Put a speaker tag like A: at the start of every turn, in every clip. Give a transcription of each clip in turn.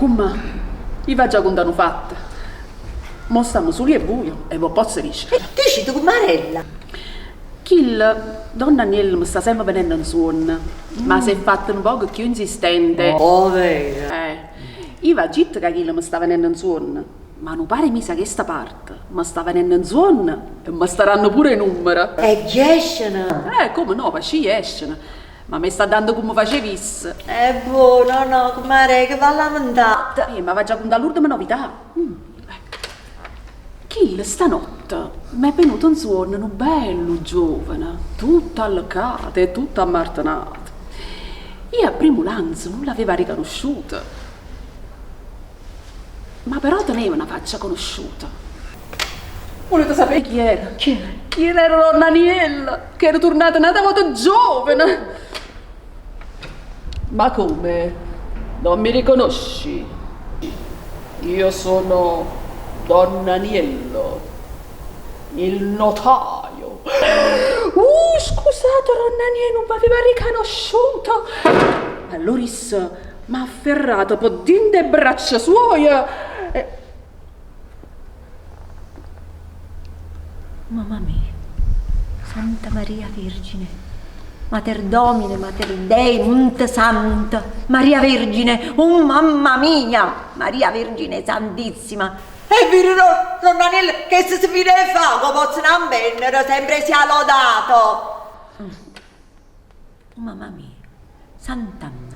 A: Come? Io va già contano fatta. Mo stiamo soli e buio e voi posso dire.
B: E dici tu, Marella?
A: Kill, donna Agnello mi sta sempre venendo in suono, ma si è fatta un poco più insistente.
B: Oh, vero.
A: Io va gitta che Kill mi sta venendo in suono, ma non pare mi sa che sta parte mi sta venendo in suono e mi staranno pure i numeri.
B: E chi escono?
A: Come no, ma ci escono, ma mi sta dando come facevisse.
B: Buono, no, Marella, che va lamentata.
A: Ma va già con l'ultima novità. Kill stanotte mi è venuto un suono bello giovane, tutto allocato e tutto ammartanato. Io a primo lanzo non l'aveva riconosciuta, ma però teneva una faccia conosciuta. Volete sapere chi era? Chi era Donna Agnello, che era tornata nata molto giovane. Ma come? Non mi riconosci? Io sono Donna Agnello, il notaio. Scusate, Donna Agnello, non mi aveva riconosciuto. Allora mi ha afferrato per dinte braccia sue.
B: Mamma mia, Santa Maria Vergine, Mater Domine, Mater Dei, Monte Santa, Maria Vergine, oh mamma mia, Maria Vergine Santissima. E vero, Donna Agnello, che se si fine fa, come possono ambennere, sempre sia lodato. Mamma mia, Sant'Anna,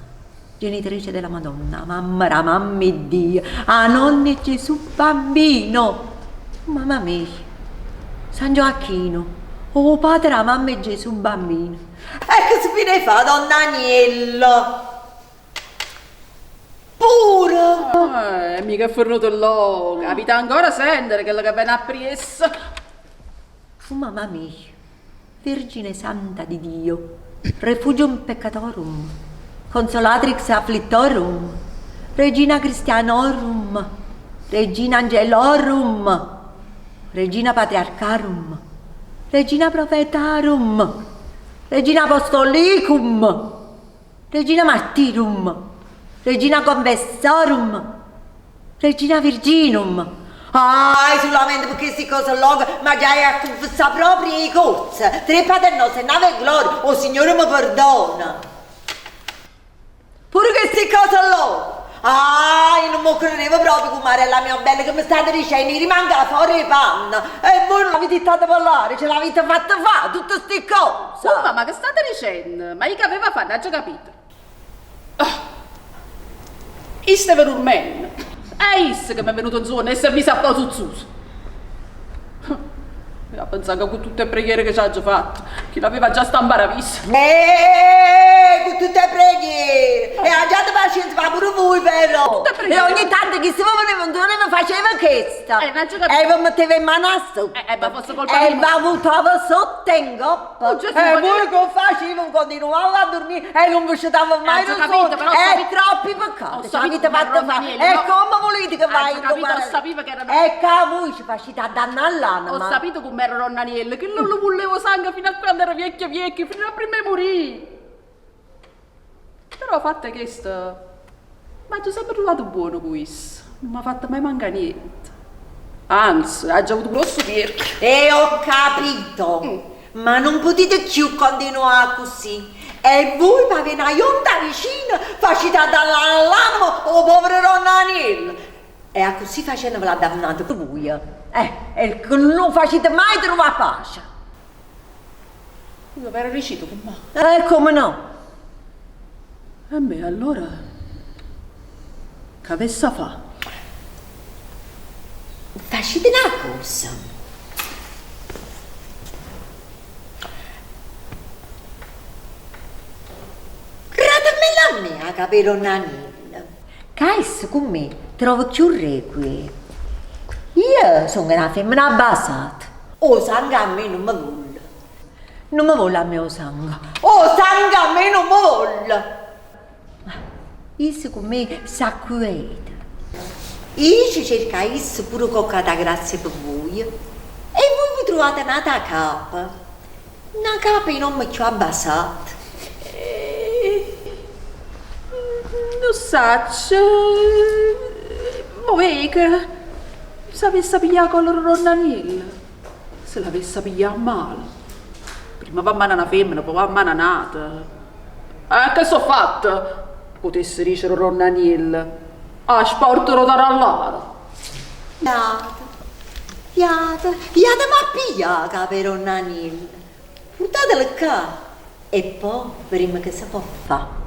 B: genitrice della Madonna, mamma Dio, a nonne Gesù bambino, mamma mia, San Gioacchino, oh padre, a mamma e Gesù bambino. E che si fine fa, Donna Agnello? Pure!
A: Mica è fornuto l'uomo, capita ancora a sentire che viene a pressa.
B: Mamma mia, Vergine Santa di Dio, refugium peccatorum, consolatrix afflictorum, Regina Christianorum, Regina Angelorum, Regina Patriarcharum, Regina Prophetarum, Regina Apostolicum, Regina Martyrum, Regina Confessorum, Regina Virginum. Solamente perché queste cose logo, ma già a confessare proprio i cose. Tre paternose, nave gloria, oh Signore mi perdona. Pure queste cose logo. Io non mi credevo proprio con Marella mia bella che mi state dicendo, mi rimanga fuori di panna. E voi non avete fatto parlare, ce l'avete fatta fare, tutte queste cose.
A: Ma che state dicendo? Ma io che aveva fatto, non ho già capito. Questo è un man. È questo che mi è venuto in suono e si è messo a po' zuzzuso. Io pensavo che con tutte le preghiere che ci ha già fatto, chi l'aveva già stampato a vista.
B: Con tutte le preghiere. E ha già di pazienza, ma pure voi però. E ogni tanto chi si voleva faceva questa. E vi metteva in mano a sotto.
A: Ma fosse colpa mia.
B: E vi buttava sotto in coppa. E voi che facevano, continuavano a dormire e non vi scendava mai da sotto. E troppi peccati. Ce l'avete fatto fare. E come volete che vai in
A: ho saputo che era...
B: E che voi ci facete a danno all'anima.
A: Ho saputo come era Donna Agnello, che non lo volevo sangue fino a quando era vecchio, fino a prima di morire. Però fatta questo, ma ci ho sempre trovato buono questo, non mi ha fatto mai mancare niente. Anzi, ha già avuto grosso pierchio.
B: E ho capito, ma non potete più continuare così. E voi mi avete una ionda vicina, facete dall'anima, oh povero Donna Agnello. E così facendo ve la dannate per voi. E non facete mai trovare pace.
A: Dove era riuscito con me?
B: Come no?
A: E me allora, che avesse fa?
B: Facete una cosa. Gratamela a me a capire un anello. Che con me trovo più requie. Io sono una femmina abbassata. O sangue a me non mi vuole. Non mi vuole a me o sangue. O sangue a me non mi vuole. Io con me s'acqueta. Io ci cerca isso pure con la grazia per voi. E voi vi trovate nata a capo. Una capa non mi più abbassata.
A: Non saccio, mo vedi che se avesse pigliato con il ronnanello, se l'avesse pigliato male. Prima va a mano una femmina, poi va a mano nata. Che so fatta? Potesse dicere il ronnanello. Ah, sportero da rallare.
B: Iată ma pigliaca per un anello. Portatelo qua. E poi, prima che si può fare.